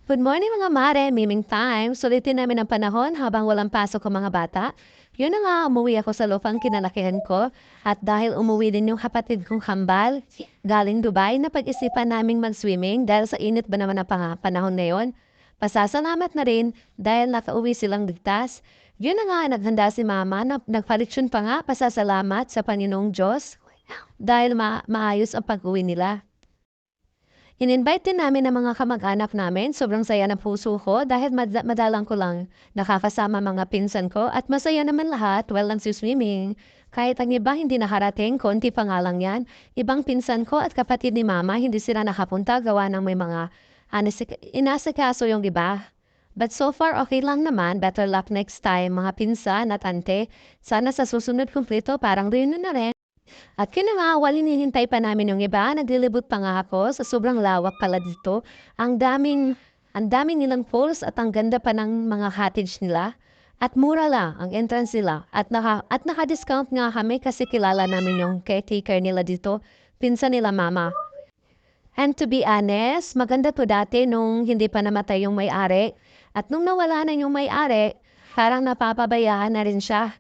Good morning mga mare, miming time. Sulitin namin ang panahon habang walang pasok ang mga bata. Yun na nga, umuwi ako sa lupang kinalakihan ko. At dahil umuwi din yung kapatid kong kambal, galing Dubai, napag-isipan naming mag-swimming dahil sa init ba naman ang panahon ngayon. Pasasalamat na rin dahil nakauwi silang ligtas. Yun na nga, naghanda si mama, nagpalitsyon pa nga, pasasalamat sa Panginoong Diyos dahil maayos ang pag-uwi nila. In-invite din namin ang mga kamag-anak namin. Sobrang saya ng puso ko dahil madalang ko lang nakakasama mga pinsan ko at masaya naman lahat while swimming. Kahit ang iba hindi nakarating, konti pa nga lang yan. Ibang pinsan ko at kapatid ni mama, hindi sila nakapunta gawa ng may mga inasikaso yung iba. But so far, okay lang naman. Better luck next time, mga pinsan at ante. Sana sa susunod kumplito, parang reunion na rin. At kinangawal, hinihintay pa namin yung iba. Naglilibot pa nga ako sa sobrang lawak pala dito. Ang daming nilang pools at ang ganda pa ng mga cottage nila. At mura lang ang entrance nila. At naka-discount nga kami kasi kilala namin yung caretaker nila dito. Pinsan nila mama. And to be honest, maganda to dati nung hindi pa namatay yung may-ari. At nung nawala na yung may-ari, parang napapabayaan na rin siya.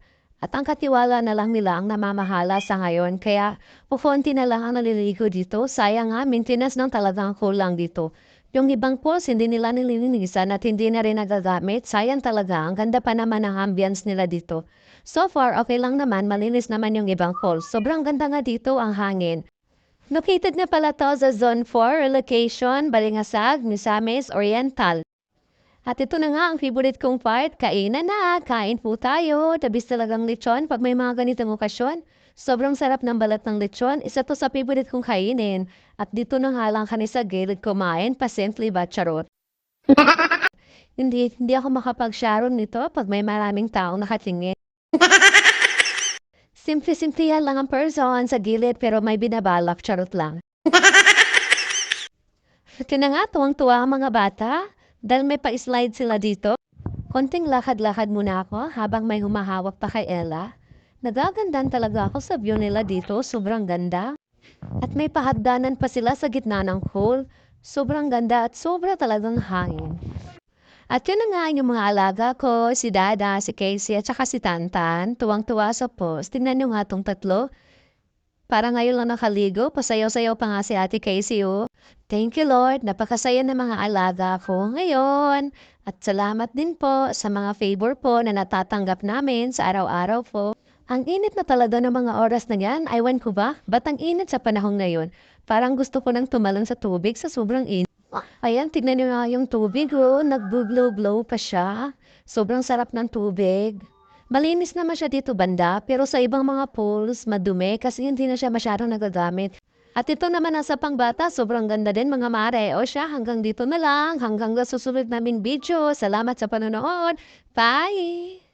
At ang katiwala na lang nila ang namamahala sa ngayon. Kaya pufonti na lang ang naliligo dito. Sayang nga, maintenance ng talagang kulang dito. Yung ibang pools, hindi nila nililinisan at hindi na rin nagagamit. Sayang talaga, ang ganda pa naman ang ambience nila dito. So far, okay lang naman, malinis naman yung ibang pools. Sobrang ganda nga dito ang hangin. Located na pala to sa Zone 4, location, Balingasag, Misamis, Oriental. At ito na nga ang favorite kong part, kainan na, kain po tayo, tabis talagang lechon pag may mga ganitong okasyon. Sobrang sarap ng balat ng lechon, isa to sa favorite kong kainin. At dito na nga lang kani sa gilid kumain, pasently ba charot. Hindi ako makapag-sharon nito pag may maraming taong nakatingin. Simple-simple yan lang ang person sa gilid pero may binabalak, charot lang. Ito na nga, tuwang-tuwa ang mga bata. Dahil may pa-slide sila dito, konting lakad-lakad muna ako habang may humahawak pa kay Ella. Nagagandan talaga ako sa view nila dito, sobrang ganda. At may pahagdanan pa sila sa gitna ng pool. Sobrang ganda at sobra talagang hangin. At yun na nga yung mga alaga ko, si Dada, si Casey at saka si Tantan, tuwang-tuwa sa post. Tingnan nyo nga tong tatlo. Para ngayon lang nakaligo, pasayaw-sayaw pa nga si Ate Casey, oh. Thank you, Lord. Napakasaya ng mga alaga ko ngayon. At salamat din po sa mga favor po na natatanggap namin sa araw-araw po. Ang init na talaga ng mga oras na yan. Aywan ko ba? Ba't ang init sa panahon ngayon? Parang gusto ko nang tumalon sa tubig sa sobrang init. Ayan, tignan niyo nga yung tubig, oh. Nag-blow-blow pa siya. Sobrang sarap ng tubig. Malinis naman siya dito banda, pero sa ibang mga pools, madumi kasi hindi na siya masyadong nagagamit. At ito naman nasa pangbata, sobrang ganda din mga mare. O siya, hanggang dito na lang, hanggang sa susunod naming video. Salamat sa panonood. Bye!